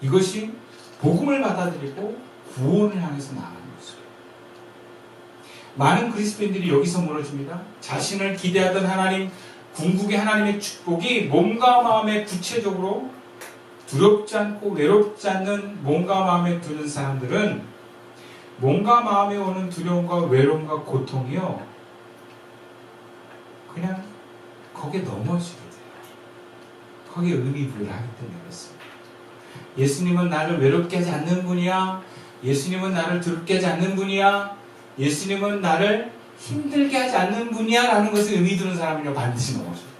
이것이 복음을 받아들이고 구원을 향해서 나아가는 것이에요. 많은 그리스도인들이 여기서 무너집니다. 자신을 기대하던 하나님, 궁극의 하나님의 축복이 몸과 마음에 구체적으로 두렵지 않고 외롭지 않는 몸과 마음에 두는 사람들은 몸과 마음에 오는 두려움과 외로움과 고통이요, 그냥 거기에 넘어지게 돼요. 거기에 의미부여를 하기 때문에 그렇습니다. 예수님은 나를 외롭게 하지 않는 분이야. 예수님은 나를 두렵게 하지 않는 분이야. 예수님은 나를 힘들게 하지 않는 분이야 라는 것을 의미 두는 사람은요, 반드시 넘어져요.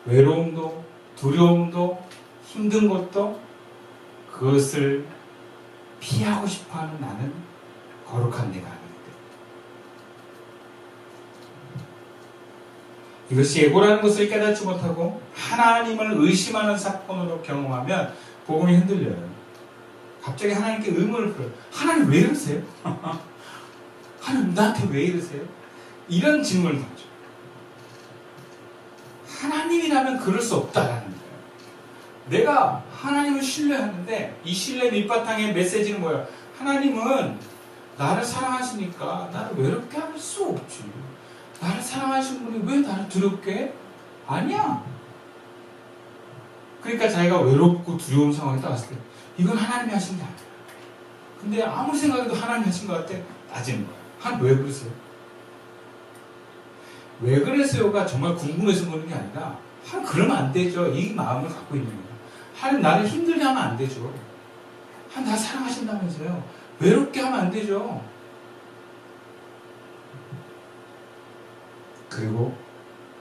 외로움도 두려움도 힘든 것도 그것을 피하고 싶어하는 나는 거룩한 내가 아니기 때문에, 이것이 예고라는 것을 깨닫지 못하고 하나님을 의심하는 사건으로 경험하면 복음이 흔들려요. 갑자기 하나님께 의문을 풀어요. 하나님 왜 이러세요? 하나님 나한테 왜 이러세요? 이런 질문을 던져요. 하나님이라면 그럴 수 없다라는 거예요. 내가 하나님을 신뢰하는데 이 신뢰 밑바탕의 메시지는 뭐예요? 하나님은 나를 사랑하시니까 나를 외롭게 할 수 없지. 나를 사랑하시는 분이 왜 나를 두렵게 해? 아니야. 그러니까 자기가 외롭고 두려운 상황에 따랐을 때 이건 하나님이 하신 게 아니야. 근데 아무리 생각해도 하나님이 하신 것 같아. 따지는 거야. 하나님 왜 그러세요? 왜 그랬어요가 정말 궁금해서 그러는 게 아니라 하나님 그러면 안 되죠. 이 마음을 갖고 있는 거예요. 하나님 나를 힘들게 하면 안 되죠. 하나님 나 사랑하신다면서요. 외롭게 하면 안 되죠. 그리고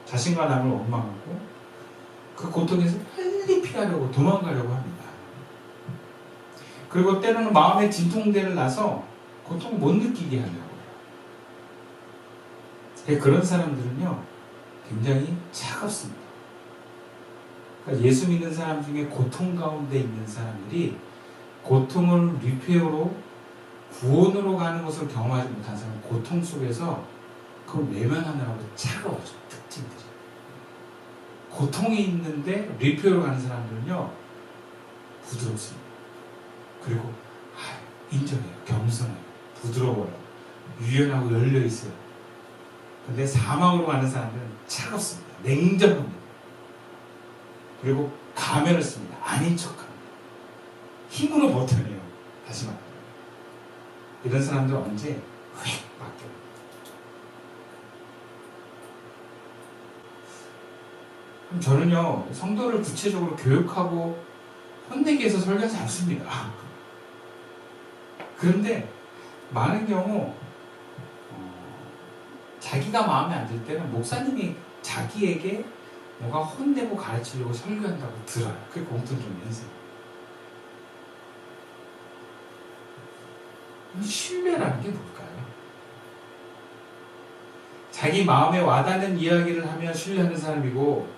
자신과 남을 원망하고 그 고통에서 빨리 피하려고 도망가려고 합니다. 그리고 때로는 마음의 진통대를 놔서 고통을 못 느끼게 하려고 해요. 그런 사람들은요 굉장히 차갑습니다. 그러니까 예수 믿는 사람 중에 고통 가운데 있는 사람들이 고통을 리페어로 구원으로 가는 것을 경험하지 못한 사람은 고통 속에서 그걸 외면하느라고 차가워져. 특징들이 고통이 있는데 리페어로 가는 사람들은요 부드럽습니다. 그리고 인정해요. 겸손해요. 부드러워요. 유연하고 열려있어요. 근데 사망으로 가는 사람들은 차갑습니다. 냉정합니다. 그리고 가면을 씁니다. 아닌 척합니다. 힘으로 버텨내요. 다시 말해요. 이런 사람들은 언제 휙 바뀌어요. 저는요 성도를 구체적으로 교육하고 혼내기 위해서 설교하지 않습니다. 그런데 많은 경우 자기가 마음에 안 들 때는 목사님이 자기에게 뭔가 혼내고 가르치려고 설교한다고 들어요. 그게 공통점 인생. 신뢰라는 게 뭘까요? 자기 마음에 와닿는 이야기를 하면 신뢰하는 사람이고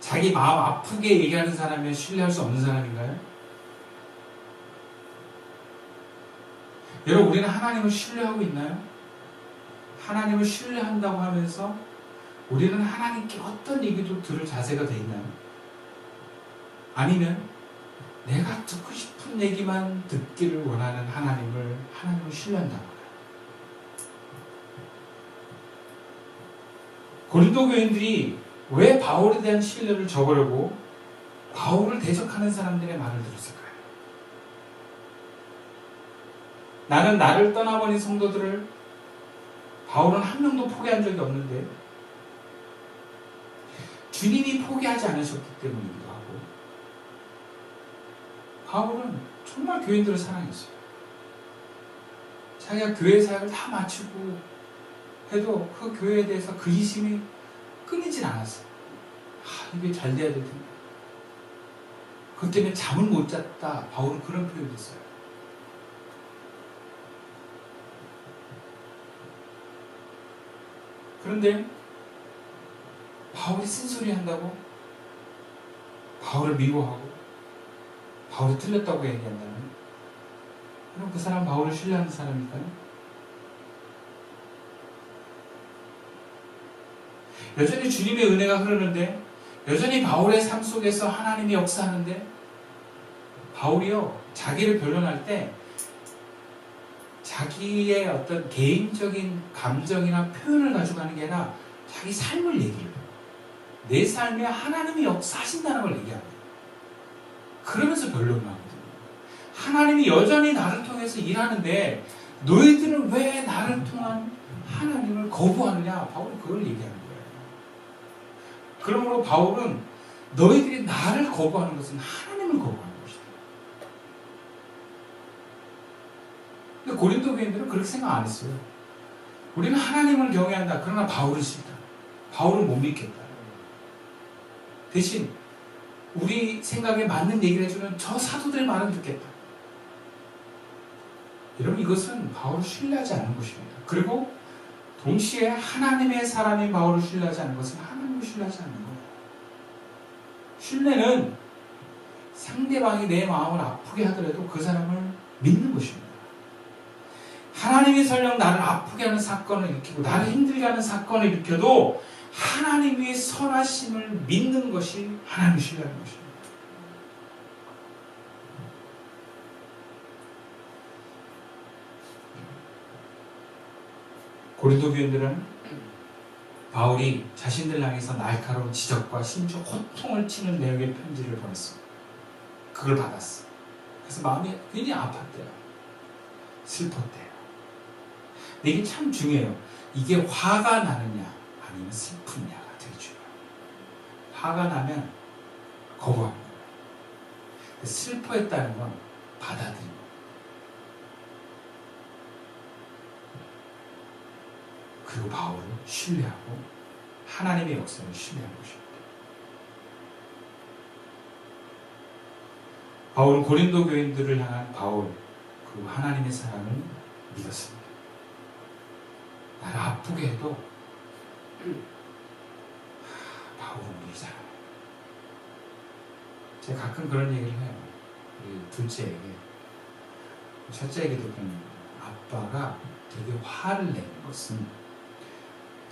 자기 마음 아프게 얘기하는 사람이면 신뢰할 수 없는 사람인가요? 여러분 우리는 하나님을 신뢰하고 있나요? 하나님을 신뢰한다고 하면서 우리는 하나님께 어떤 얘기도 들을 자세가 돼 있나요? 아니면 내가 듣고 싶은 얘기만 듣기를 원하는 하나님을 신뢰한다고 해요. 고린도 교인들이 왜 바울에 대한 신뢰를 저버리고 바울을 대적하는 사람들의 말을 들었을까요? 나는 나를 떠나버린 성도들을 바울은 한 명도 포기한 적이 없는데 주님이 포기하지 않으셨기 때문이기도 하고 바울은 정말 교인들을 사랑했어요. 자기가 교회 사역을 다 마치고 해도 그 교회에 대해서 근심이 끊이진 않았어요. 이게 잘 돼야 될 텐데. 그것 때문에 잠을 못 잤다. 바울은 그런 표현을 했어요. 그런데 바울이 쓴소리 한다고 바울을 미워하고 바울이 틀렸다고 얘기한다면 그럼 그 사람 바울을 신뢰하는 사람일까요? 여전히 주님의 은혜가 흐르는데 여전히 바울의 삶 속에서 하나님이 역사하는데, 바울이요, 자기를 변론할 때 자기의 어떤 개인적인 감정이나 표현을 가져가는 게 아니라 자기 삶을 얘기해요. 내 삶에 하나님이 역사하신다는 걸 얘기합니다. 그러면서 변론을 하거든요. 하나님이 여전히 나를 통해서 일하는데 너희들은 왜 나를 통한 하나님을 거부하느냐? 바울은 그걸 얘기하는 거예요. 그러므로 바울은 너희들이 나를 거부하는 것은 하나님을 거부하는 것이다. 근데 고린도 교인들은 그렇게 생각 안 했어요. 우리는 하나님을 경외한다. 그러나 바울은 싫다. 바울은 못 믿겠다. 대신 우리 생각에 맞는 얘기를 해주는 저 사도들 말은 듣겠다. 여러분, 이것은 바울을 신뢰하지 않는 것입니다. 그리고 동시에 하나님의 사람인 바울을 신뢰하지 않는 것은 하나님을 신뢰하지 않는 거예요. 신뢰는 상대방이 내 마음을 아프게 하더라도 그 사람을 믿는 것입니다. 하나님이 설령 나를 아프게 하는 사건을 일으키고 나를 힘들게 하는 사건을 일으켜도 하나님의 선하심을 믿는 것이 하나님을 신뢰하는 것입니다. 고린도 교인들은 바울이 자신들 향해서 날카로운 지적과 심지어 호통을 치는 내용의 편지를 보냈습니다. 그걸 받았어. 그래서 마음이 굉장히 아팠대요. 슬펐대요. 근데 이게 참 중요해요. 이게 화가 나느냐 아니면 슬프냐가 되게 중요해요. 화가 나면 거부하는 거예요. 슬퍼했다는 건 받아들이는 거예요. 그리고 바울을 신뢰하고 하나님의 역사를 신뢰한 것입니다. 바울은 고린도 교인들을 향한 바울, 그리고 하나님의 사랑을 믿었습니다. 나를 아프게 해도 바울은 우리잖아요. 제가 가끔 그런 얘기를 해요. 우리 둘째에게. 첫째에게도 그런 아빠가 되게 화를 내는 것은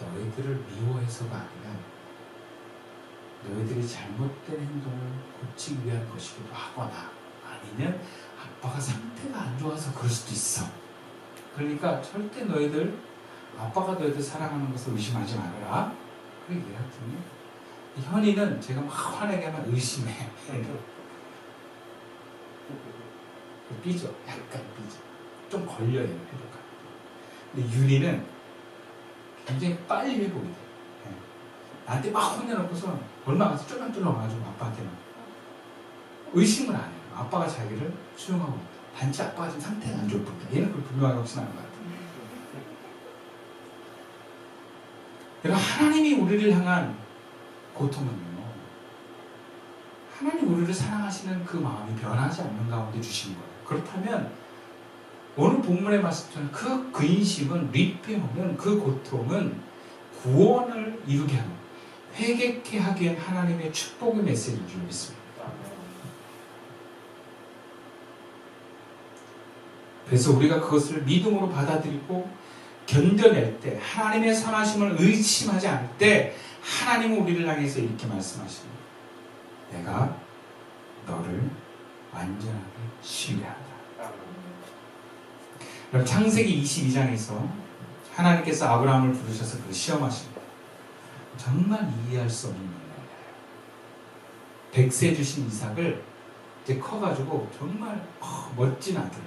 너희들을 미워해서가 아니라 너희들이 잘못된 행동을 고치기 위한 것이기도 하거나 아니면 아빠가 상태가 안 좋아서 그럴 수도 있어. 그러니까 절대 너희들 아빠가 너희들 사랑하는 것을 의심하지 말아라. 그 얘기를 했더니 현이는 제가 막 화내게 하면 의심해. 삐져. 약간 삐져. 좀 걸려요. 회복하는. 근데 윤이는 굉장히 빨리 회복이 돼. 나한테 막 혼내놓고서 얼마 가서 쫄랑쫄랑 와가지고 아빠한테는 의심을 안 해요. 아빠가 자기를 수용하고 있다. 단지 아빠가 지금 상태가 안 좋을 뿐이다. 얘는 그걸 분명하게 확신하는 것 같아요. 여러분, 하나님이 우리를 향한 고통은요, 하나님 우리를 사랑하시는 그 마음이 변하지 않는 가운데 주신 거예요. 그렇다면 오늘 본문의 말씀처럼 그 근심은, 리페어는, 그 고통은 구원을 이루게 하는, 회개케 하기 위한 하나님의 축복의 메시지인 줄 믿습니다. 그래서 우리가 그것을 믿음으로 받아들이고 견뎌낼 때, 하나님의 선하심을 의심하지 않을 때 하나님은 우리를 향해서 이렇게 말씀하십니다. 내가 너를 완전하게 신뢰한다. 그럼 창세기 22장에서 하나님께서 아브라함을 부르셔서 그 시험하십니다. 정말 이해할 수 없는 일이에요. 100세 주신 이삭을 이제 커가지고 정말 멋진 아들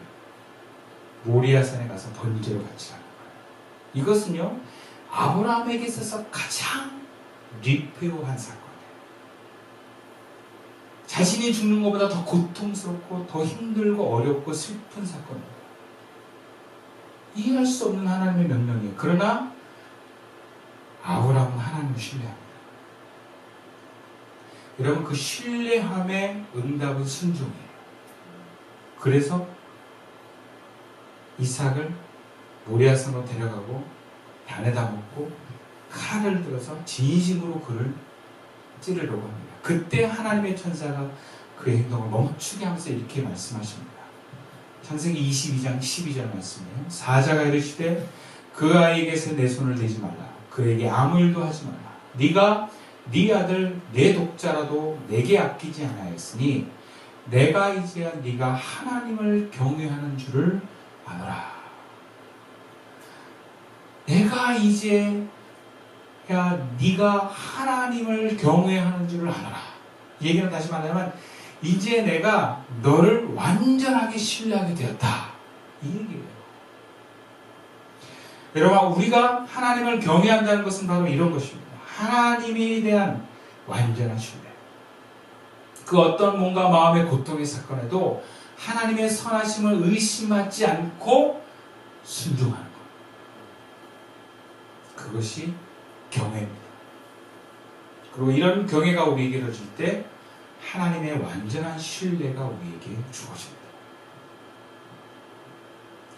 모리아산에 가서 번제로 바치라는 거예요. 이것은요, 아브라함에게 있어서 가장 리페어한 사건이에요. 자신이 죽는 것보다 더 고통스럽고 더 힘들고 어렵고 슬픈 사건입니다. 이해할 수 없는 하나님의 명령이에요. 그러나 아브라함은 하나님을 신뢰합니다. 여러분, 그 신뢰함의 응답은 순종이에요. 그래서 이삭을 모리아산으로 데려가고 단에다 먹고 칼을 들어서 진심으로 그를 찌르려고 합니다. 그때 하나님의 천사가 그의 행동을 멈추게 하면서 이렇게 말씀하십니다. 창세기 22장 12절 말씀이에요. 사자가 이르시되 그 아이에게서 내 손을 대지 말라. 그에게 아무 일도 하지 말라. 네가 네 아들 내 독자라도 내게 아끼지 않았으니 내가 이제야 네가 하나님을 경외하는 줄을 아노라. 내가 이제야 네가 하나님을 경외하는 줄을 아노라. 이 얘기는 다시 말하면 이제 내가 너를 완전하게 신뢰하게 되었다. 이 얘기예요. 여러분, 우리가 하나님을 경외한다는 것은 바로 이런 것입니다. 하나님에 대한 완전한 신뢰. 그 어떤 뭔가 마음의 고통이 있었거나도 하나님의 선하심을 의심하지 않고 순종하는 것. 그것이 경외입니다. 그리고 이런 경외가 우리에게 이루어질 때 하나님의 완전한 신뢰가 우리에게 주어집니다.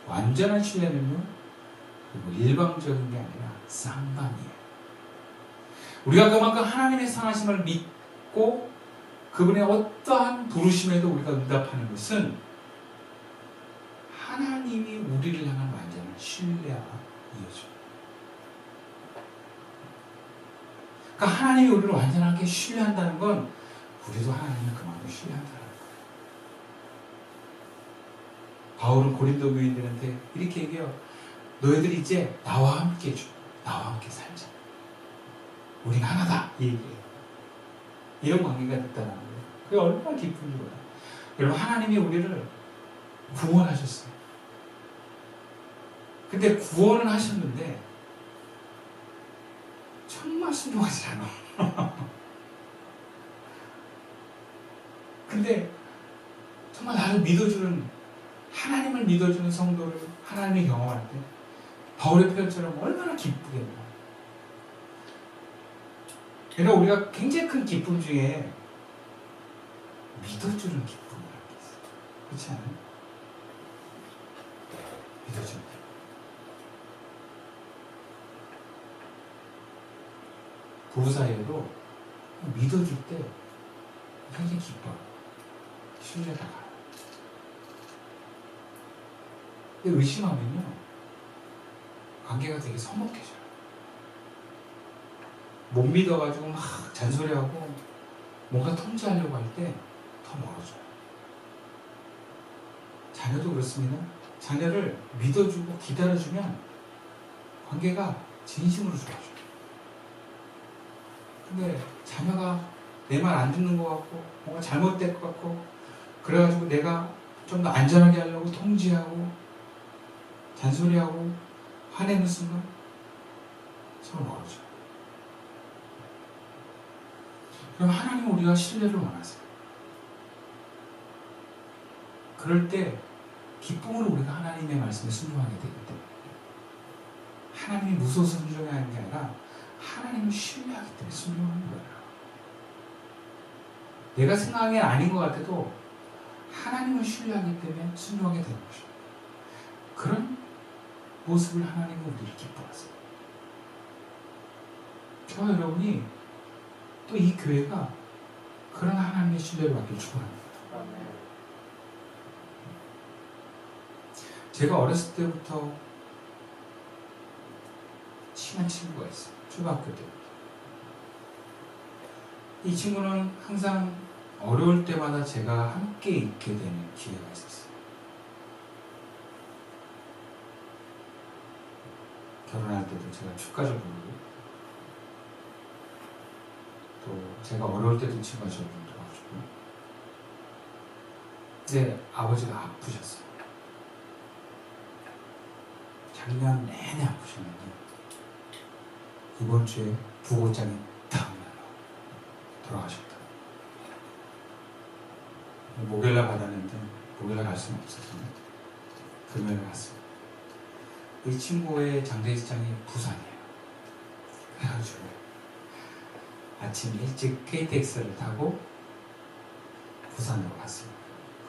완전한 신뢰는요, 그리고 일방적인 게 아니라 쌍방이에요. 우리가 그만큼 하나님의 선하심을 믿고 그분의 어떠한 부르심에도 우리가 응답하는 것은 하나님이 우리를 향한 완전한 신뢰와 이어져요. 그러니까 하나님이 우리를 완전하게 신뢰한다는 건 우리도 하나님을 그만큼 신뢰한다는 거예요. 바울은 고린도 교인들한테 이렇게 얘기해요. 너희들 이제 나와 함께 해줘. 나와 함께 살자. 우린 하나다. 이 얘기예요. 이런 관계가 됐다는 거예요. 그게 얼마나 기쁜지 몰라요. 여러분, 하나님이 우리를 구원하셨어요. 근데 구원은 하셨는데 정말 순종하지 않아. 근데 정말 나를 믿어주는, 하나님을 믿어주는 성도를 하나님이 경험할 때 바울의 표현처럼 얼마나 기쁘겠나. 그러니까 우리가 굉장히 큰 기쁨 중에 믿어주는 기쁨이라는 게 있어요. 그렇지 않아요? 믿어주는 기쁨. 부부 사이에도 믿어줄 때 굉장히 기뻐요. 신뢰가 가요. 근데 의심하면요, 관계가 되게 서먹해져요. 못 믿어가지고 막 잔소리하고 뭔가 통제하려고 할 때 더 멀어져요. 자녀도 그렇습니다. 자녀를 믿어주고 기다려주면 관계가 진심으로 좋아져요. 근데 자녀가 내 말 안 듣는 것 같고 뭔가 잘못될 것 같고 그래가지고 내가 좀 더 안전하게 하려고 통제하고 잔소리하고 화내는 순간 서로 멀어져요. 그럼 하나님은 우리가 신뢰를 원하세요. 그럴 때 기쁨으로 우리가 하나님의 말씀에 순종하게 되기 때문에 하나님이 무서워서 순종하는 게 아니라 하나님을 신뢰하기 때문에 순종하는 거예요. 내가 생각하기엔 아닌 것 같아도 하나님을 신뢰하기 때문에 순종하게 되는 것입니다. 그런 모습을 하나님은 우리를 기뻐하세요. 저와 여러분이 또 이 교회가 그런 하나님의 신뢰를 받길 축원합니다. 제가 어렸을 때부터 친한 친구가 있어요. 초등학교 때부터. 이 친구는 항상 어려울 때마다 제가 함께 있게 되는 기회가 있었어요. 결혼할 때도 제가 축가를 부르고 또 제가 어려울 때도 친구가 저를 도와주고. 근데 아버지가 아프셨어요. 작년 내내 아프셨는데 이번 주에 부고장이 탁 나서 돌아가셨다. 목요일날 받았는데 목요일날 갈 수는 없었어요. 금요일에 갔어요. 이 친구의 장례식장이 부산이에요. 그래가지고 아침 일찍 KTX를 타고 부산으로 갔어요.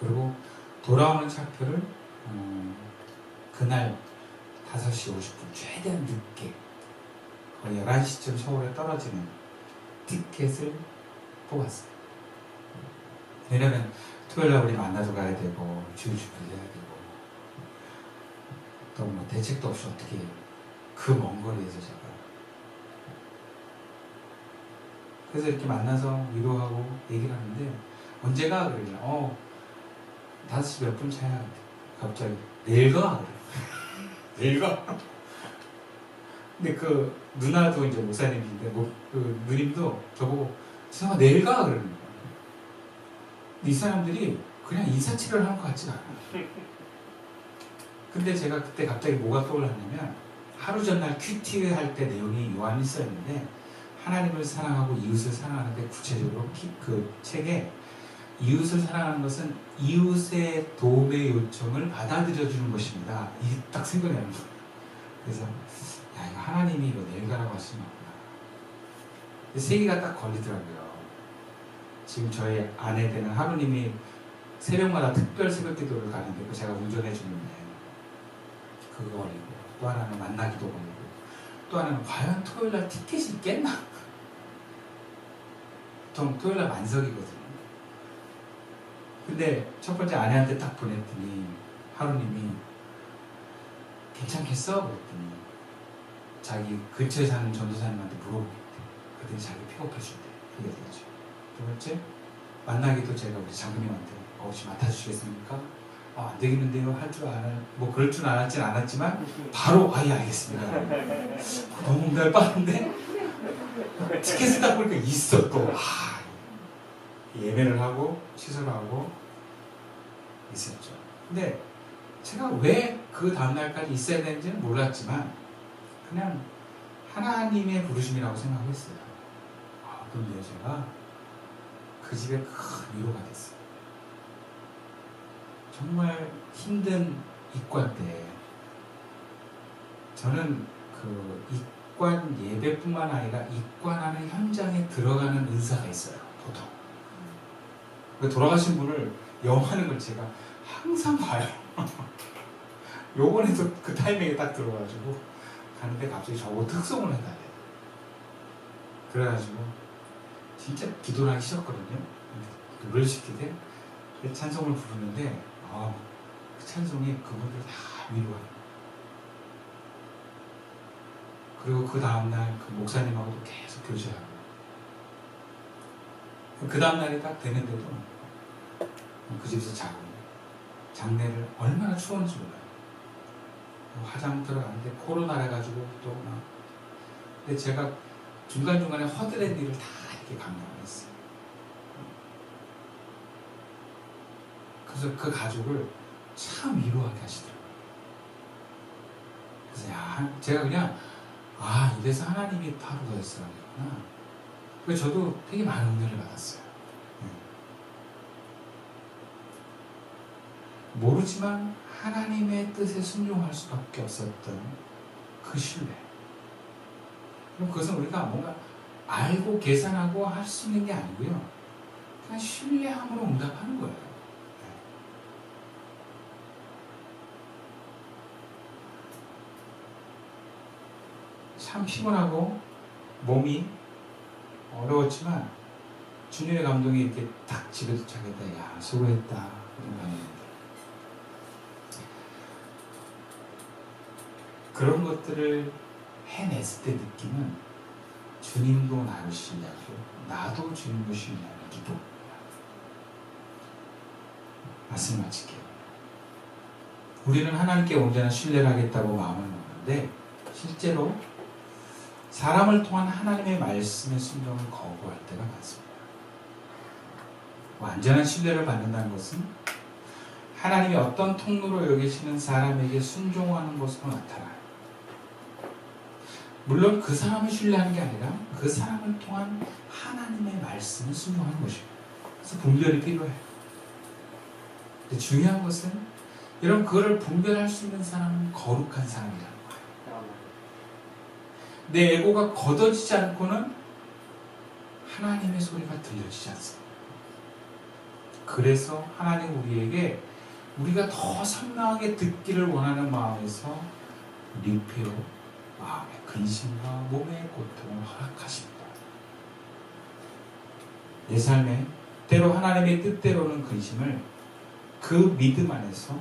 그리고 돌아오는 차표를 그날 5시 50분 최대한 늦게 거의 11시쯤 서울에 떨어지는 티켓을 뽑았어요. 왜냐면 토요일날 우리 만나서 가야 되고 주일 준비해야 되고 또 뭐 대책도 없이 어떻게 그 먼 거리에서 제가 그래서 이렇게 만나서 위로하고 얘기를 하는데 언제가 그러냐 5시 몇 분 차야 갑자기 내일 가 그래. 내일 가. 근데 그 누나도 이제 목사님인데 그 누님도 저보고 지성아 내일 가 그러는 거야. 이 사람들이 그냥 인사치레를 하는 것 같지가 않아. 근데 제가 그때 갑자기 뭐가 떠올랐냐면 하루 전날 큐티 할 때 내용이 요한일서였는데 하나님을 사랑하고 이웃을 사랑하는데 구체적으로 그 책에 이웃을 사랑하는 것은 이웃의 도움의 요청을 받아들여주는 것입니다. 이게 딱 생각이 나는 거예요. 그래서 야 이거 하나님이 이거 내일 가라고 하시는 거구나. 세 개가 딱 걸리더라고요. 지금 저희 아내 되는 하루님이 새벽마다 특별 새벽 기도를 가는데 제가 운전해 주는데 그거 걸리고 또 하나는 만나기도 걸리고 또 하나는 과연 토요일날 티켓이 있겠나? 보통 토요일날 만석이거든요. 근데 첫 번째 아내한테 딱 보냈더니 하루님이 괜찮겠어? 그랬더니 자기 근처에 사는 전도사님한테 물어보겠대. 그랬더니 자기 픽업해준대. 그게 되죠. 두 번째 만나기도 제가 우리 장로님한테 혹시 맡아주시겠습니까? 안 되겠는데요. 할 줄 아는 뭐 그럴 줄 알았진 않았지만 바로 예 알겠습니다. 너무 날 빠른데 티켓을 딱 보니까 있어 또 예매를 하고 취소를 하고 있었죠. 근데 제가 왜 그 다음날까지 있어야 되는지는 몰랐지만 그냥 하나님의 부르심이라고 생각했어요. 근데 제가 그 집에 큰 위로가 됐어요. 정말 힘든 입관 때 저는 그 입관 예배뿐만 아니라 입관하는 현장에 들어가는 은사가 있어요. 보통 돌아가신 분을 영하는 걸 제가 항상 봐요. 요번에도 그 타이밍에 딱 들어가지고 가는데 갑자기 저보고 특송을 해달래요. 그래가지고 진짜 기도를 하기 싫었거든요. 노래를 시키되 찬송을 부르는데 그 찬송이 그분들 다 위로하는. 그리고 그 다음날 그 목사님하고도 계속 교제하고. 그 다음날이 딱 되는데도 그 집에서 자고 장례를 얼마나 추웠는지 몰라요. 화장 들어가는데 코로나라 가지고 또 막. 근데 제가 중간중간에 허드렛 일을 다 이렇게 감당을 했어요. 그래서 그 가족을 참 위로하게 하시더라고요. 그래서 제가 그냥 이래서 하나님이 파루가였어라구나. 그래서 저도 되게 많은 은혜를 받았어요. 모르지만 하나님의 뜻에 순종할 수밖에 없었던 그 신뢰. 그럼 그것은 우리가 뭔가 알고 계산하고 할 수 있는 게 아니고요. 그냥 신뢰함으로 응답하는 거예요. 참 피곤하고 몸이 어려웠지만 주님의 감동이 이렇게 딱 집에 도착했다. 야 수고했다. 이런 감동입니다. 그런 것들을 해냈을 때 느끼는 주님도 나를 신뢰하고 나도 주님을 신뢰하는 기쁨입니다. 말씀 마칠게요. 우리는 하나님께 온전한 신뢰를 하겠다고 마음을 먹는데 실제로 사람을 통한 하나님의 말씀의 순종을 거부할 때가 많습니다. 완전한 신뢰를 받는다는 것은 하나님이 어떤 통로로 여기시는 사람에게 순종하는 것으로 나타나요. 물론 그 사람을 신뢰하는 게 아니라 그 사람을 통한 하나님의 말씀을 순종하는 것입니다. 그래서 분별이 필요해요. 근데 중요한 것은 여러분 그거를 분별할 수 있는 사람은 거룩한 사람이라는 거예요. 내 에고가 걷어지지 않고는 하나님의 소리가 들려지지 않습니다. 그래서 하나님 우리에게 우리가 더 선명하게 듣기를 원하는 마음에서 리페어 마음의 근심과 몸의 고통을 허락하십니다. 내 삶에 때로 하나님의 뜻대로는 근심을 그 믿음 안에서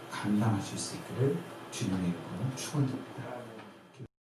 감당할 수 있기를 주님의 이름으로 축원드립니다.